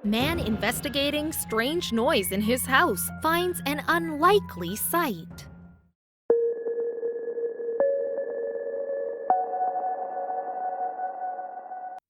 Man investigating strange noise in his house finds an unlikely sight.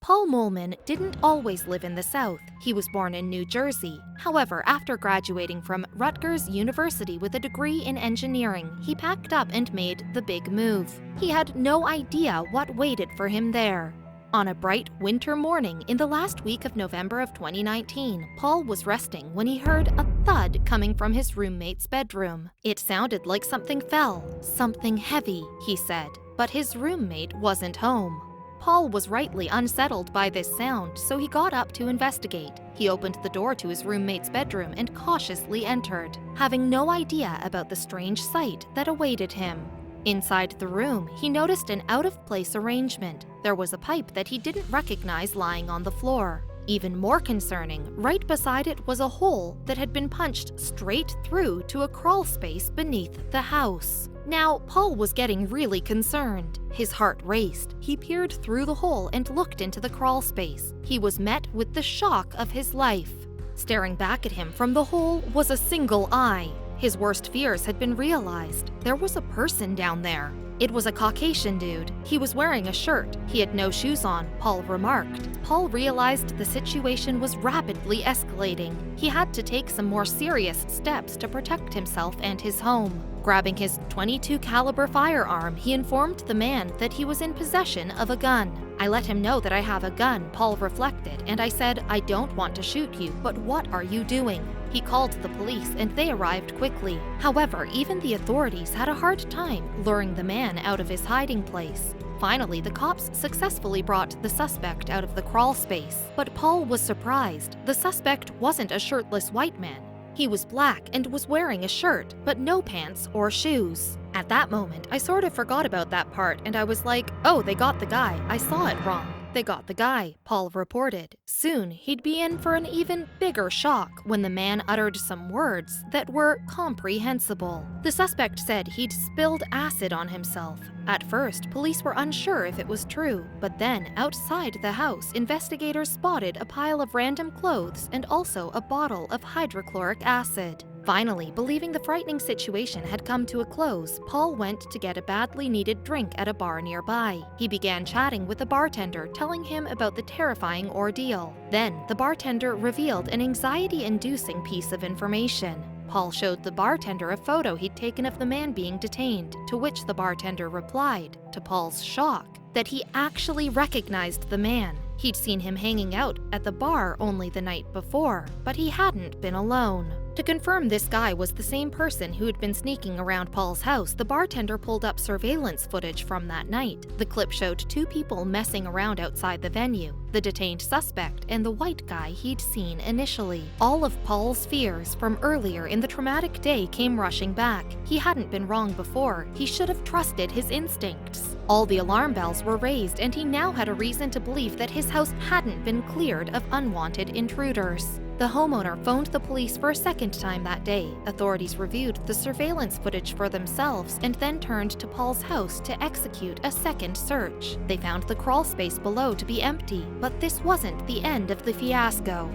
Paul Molman didn't always live in the South. He was born in New Jersey. However, after graduating from Rutgers University with a degree in engineering, he packed up and made the big move. He had no idea what waited for him there. On a bright winter morning in the last week of November of 2019, Paul was resting when he heard a thud coming from his roommate's bedroom. It sounded like something fell, something heavy, he said, but his roommate wasn't home. Paul was rightly unsettled by this sound, so he got up to investigate. He opened the door to his roommate's bedroom and cautiously entered, having no idea about the strange sight that awaited him. Inside the room, he noticed an out-of-place arrangement. There was a pipe that he didn't recognize lying on the floor. Even more concerning, right beside it was a hole that had been punched straight through to a crawl space beneath the house. Now, Paul was getting really concerned. His heart raced. He peered through the hole and looked into the crawl space. He was met with the shock of his life. Staring back at him from the hole was a single eye. His worst fears had been realized. There was a person down there. It was a Caucasian dude. He was wearing a shirt. He had no shoes on, Paul remarked. Paul realized the situation was rapidly escalating. He had to take some more serious steps to protect himself and his home. Grabbing his .22 caliber firearm, he informed the man that he was in possession of a gun. I let him know that I have a gun, Paul reflected, and I said, I don't want to shoot you, but what are you doing? He called the police and they arrived quickly. However, even the authorities had a hard time luring the man out of his hiding place. Finally, the cops successfully brought the suspect out of the crawl space. But Paul was surprised. The suspect wasn't a shirtless white man. He was black and was wearing a shirt, but no pants or shoes. At that moment, I sort of forgot about that part and I was like, oh, they got the guy. I saw it wrong. They got the guy, Paul reported. Soon, he'd be in for an even bigger shock when the man uttered some words that were comprehensible. The suspect said he'd spilled acid on himself. At first, police were unsure if it was true, but then, outside the house, investigators spotted a pile of random clothes and also a bottle of hydrochloric acid. Finally, believing the frightening situation had come to a close, Paul went to get a badly needed drink at a bar nearby. He began chatting with the bartender, telling him about the terrifying ordeal. Then, the bartender revealed an anxiety-inducing piece of information. Paul showed the bartender a photo he'd taken of the man being detained, to which the bartender replied, to Paul's shock, that he actually recognized the man. He'd seen him hanging out at the bar only the night before, but he hadn't been alone. To confirm this guy was the same person who had been sneaking around Paul's house, the bartender pulled up surveillance footage from that night. The clip showed two people messing around outside the venue, the detained suspect and the white guy he'd seen initially. All of Paul's fears from earlier in the traumatic day came rushing back. He hadn't been wrong before. He should have trusted his instincts. All the alarm bells were raised, and he now had a reason to believe that his house hadn't been cleared of unwanted intruders. The homeowner phoned the police for a second time that day. Authorities reviewed the surveillance footage for themselves and then turned to Paul's house to execute a second search. They found the crawl space below to be empty, but this wasn't the end of the fiasco.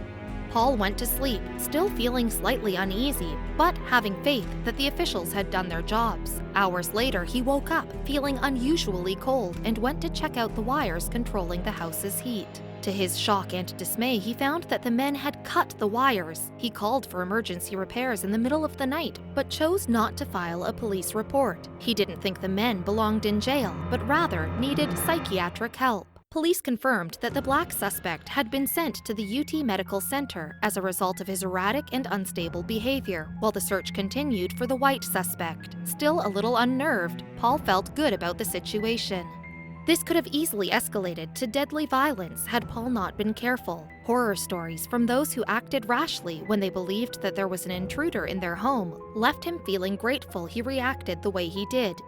Paul went to sleep, still feeling slightly uneasy, but having faith that the officials had done their jobs. Hours later, he woke up, feeling unusually cold, and went to check out the wires controlling the house's heat. To his shock and dismay, he found that the men had cut the wires. He called for emergency repairs in the middle of the night, but chose not to file a police report. He didn't think the men belonged in jail, but rather needed psychiatric help. Police confirmed that the black suspect had been sent to the UT Medical Center as a result of his erratic and unstable behavior, while the search continued for the white suspect. Still a little unnerved, Paul felt good about the situation. This could have easily escalated to deadly violence had Paul not been careful. Horror stories from those who acted rashly when they believed that there was an intruder in their home left him feeling grateful he reacted the way he did,